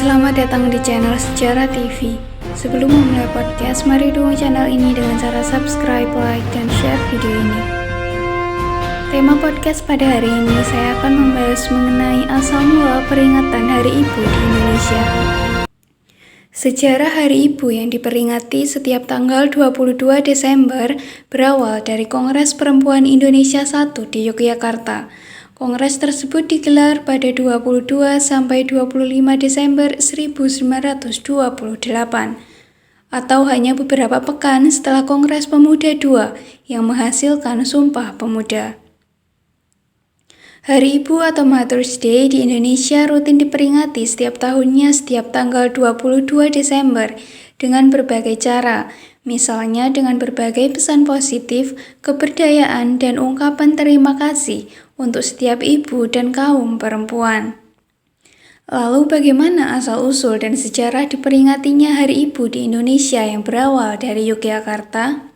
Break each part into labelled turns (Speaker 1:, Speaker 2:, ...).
Speaker 1: Selamat datang di channel Sejarah TV. Sebelum memulai podcast, mari dukung channel ini dengan cara subscribe, like, dan share video ini. Tema podcast pada hari ini saya akan membahas mengenai asal mula peringatan Hari Ibu di Indonesia. Sejarah Hari Ibu yang diperingati setiap tanggal 22 Desember berawal dari Kongres Perempuan Indonesia I di Yogyakarta. Kongres tersebut digelar pada 22 sampai 25 Desember 1928 atau hanya beberapa pekan setelah Kongres Pemuda II yang menghasilkan Sumpah Pemuda. Hari Ibu atau Mother's Day di Indonesia rutin diperingati setiap tahunnya setiap tanggal 22 Desember dengan berbagai cara, misalnya dengan berbagai pesan positif, keberdayaan, dan ungkapan terima kasih untuk setiap ibu dan kaum perempuan. Lalu bagaimana asal-usul dan sejarah diperingatinya Hari Ibu di Indonesia yang berawal dari Yogyakarta?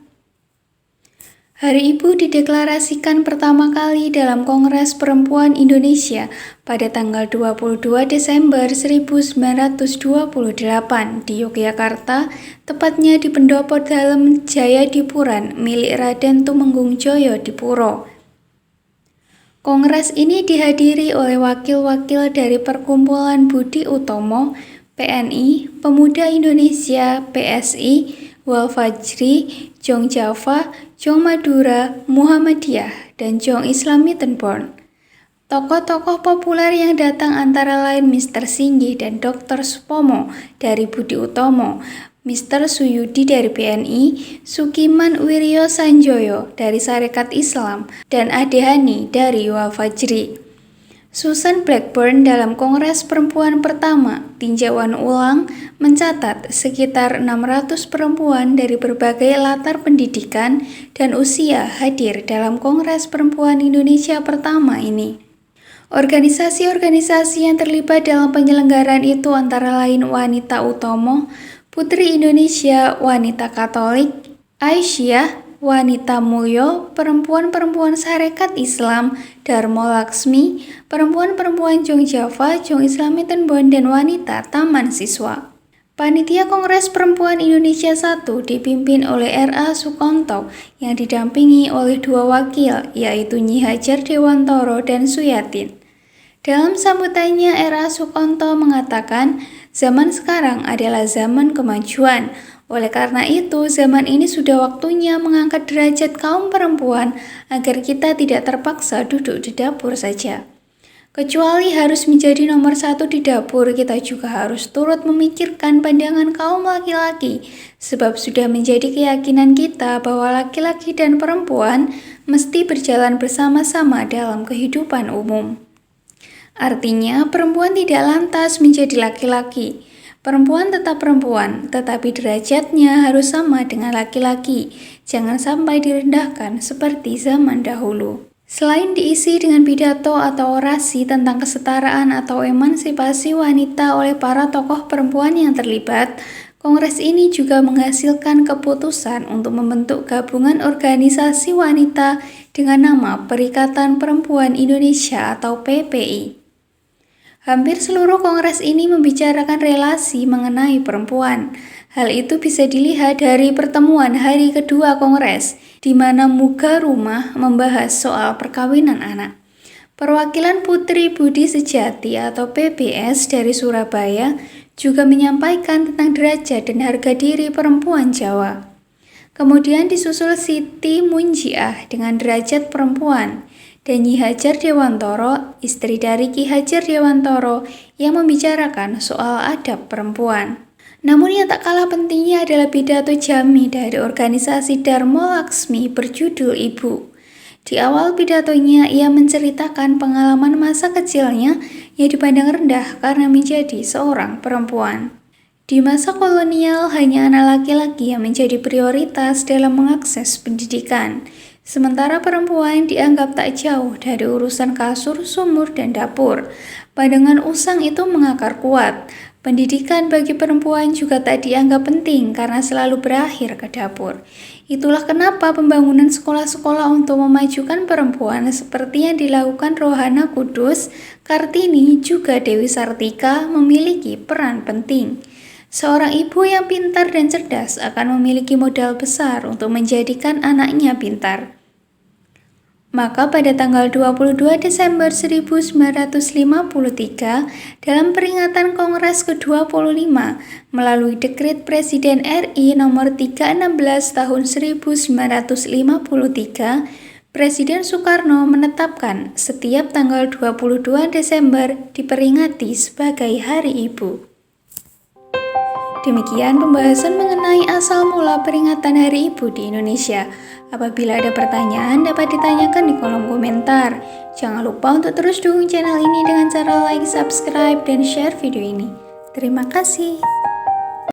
Speaker 1: Hari Ibu dideklarasikan pertama kali dalam Kongres Perempuan Indonesia pada tanggal 22 Desember 1928 di Yogyakarta, tepatnya di Pendopo Dalem Jayadipuran milik Raden Tumenggung Joyo Dipuro. Kongres ini dihadiri oleh wakil-wakil dari Perkumpulan Budi Utomo, PNI, Pemuda Indonesia, PSI, Wal Fajri, Jong Java, Jong Madura, Muhammadiyah, dan Jong Islamitenborn. Tokoh-tokoh populer yang datang antara lain Mr. Singgi dan Dr. Supomo dari Budi Utomo, Mr. Suyudi dari PNI, Sukiman Wiryo Sanjoyo dari Sarekat Islam, dan Ade Hani dari Wal Fajri. Susan Blackburn dalam Kongres Perempuan pertama, tinjauan ulang, mencatat sekitar 600 perempuan dari berbagai latar pendidikan dan usia hadir dalam Kongres Perempuan Indonesia pertama ini. Organisasi-organisasi yang terlibat dalam penyelenggaraan itu antara lain Wanita Utomo, Putri Indonesia, Wanita Katolik, Aisyah, Wanita Mulyo, Perempuan-perempuan Sarekat Islam, Dharma Laksmi, Perempuan-perempuan Jong Java, Jong Islamitenborn, dan Wanita Taman Siswa. Panitia Kongres Perempuan Indonesia I dipimpin oleh R.A. Sukonto yang didampingi oleh dua wakil, yaitu Nyi Hajar Dewantoro dan Suyatin. Dalam sambutannya, R.A. Sukonto mengatakan, zaman sekarang adalah zaman kemajuan. Oleh karena itu, zaman ini sudah waktunya mengangkat derajat kaum perempuan agar kita tidak terpaksa duduk di dapur saja. Kecuali harus menjadi nomor satu di dapur, kita juga harus turut memikirkan pandangan kaum laki-laki, sebab sudah menjadi keyakinan kita bahwa laki-laki dan perempuan mesti berjalan bersama-sama dalam kehidupan umum. Artinya, perempuan tidak lantas menjadi laki-laki. Perempuan tetap perempuan, tetapi derajatnya harus sama dengan laki-laki. Jangan sampai direndahkan seperti zaman dahulu. Selain diisi dengan pidato atau orasi tentang kesetaraan atau emansipasi wanita oleh para tokoh perempuan yang terlibat, Kongres ini juga menghasilkan keputusan untuk membentuk gabungan organisasi wanita dengan nama Perikatan Perempuan Indonesia atau PPI. Hampir seluruh kongres ini membicarakan relasi mengenai perempuan. Hal itu bisa dilihat dari pertemuan hari kedua kongres, di mana Muga Rumah membahas soal perkawinan anak. Perwakilan Putri Budi Sejati atau PBS dari Surabaya juga menyampaikan tentang derajat dan harga diri perempuan Jawa. Kemudian disusul Siti Munjiah dengan derajat perempuan, dan Nyi Hajar Dewantoro, istri dari Ki Hajar Dewantoro, yang membicarakan soal adab perempuan. Namun yang tak kalah pentingnya adalah pidato Jami dari organisasi Dharma Laksmi berjudul Ibu. Di awal pidatonya, ia menceritakan pengalaman masa kecilnya yang dipandang rendah karena menjadi seorang perempuan. Di masa kolonial, hanya anak laki-laki yang menjadi prioritas dalam mengakses pendidikan. Sementara perempuan dianggap tak jauh dari urusan kasur, sumur, dan dapur. Pandangan usang itu mengakar kuat. Pendidikan bagi perempuan juga tak dianggap penting karena selalu berakhir ke dapur. Itulah kenapa pembangunan sekolah-sekolah untuk memajukan perempuan seperti yang dilakukan Rohana Kudus, Kartini, juga Dewi Sartika memiliki peran penting. Seorang ibu yang pintar dan cerdas akan memiliki modal besar untuk menjadikan anaknya pintar. Maka pada tanggal 22 Desember 1953, dalam peringatan Kongres ke-25 melalui Dekret Presiden RI nomor 316 tahun 1953, Presiden Soekarno menetapkan setiap tanggal 22 Desember diperingati sebagai Hari Ibu. Demikian pembahasan mengenai asal mula peringatan Hari Ibu di Indonesia. Apabila ada pertanyaan dapat ditanyakan di kolom komentar. Jangan lupa untuk terus dukung channel ini dengan cara like, subscribe, dan share video ini. Terima kasih.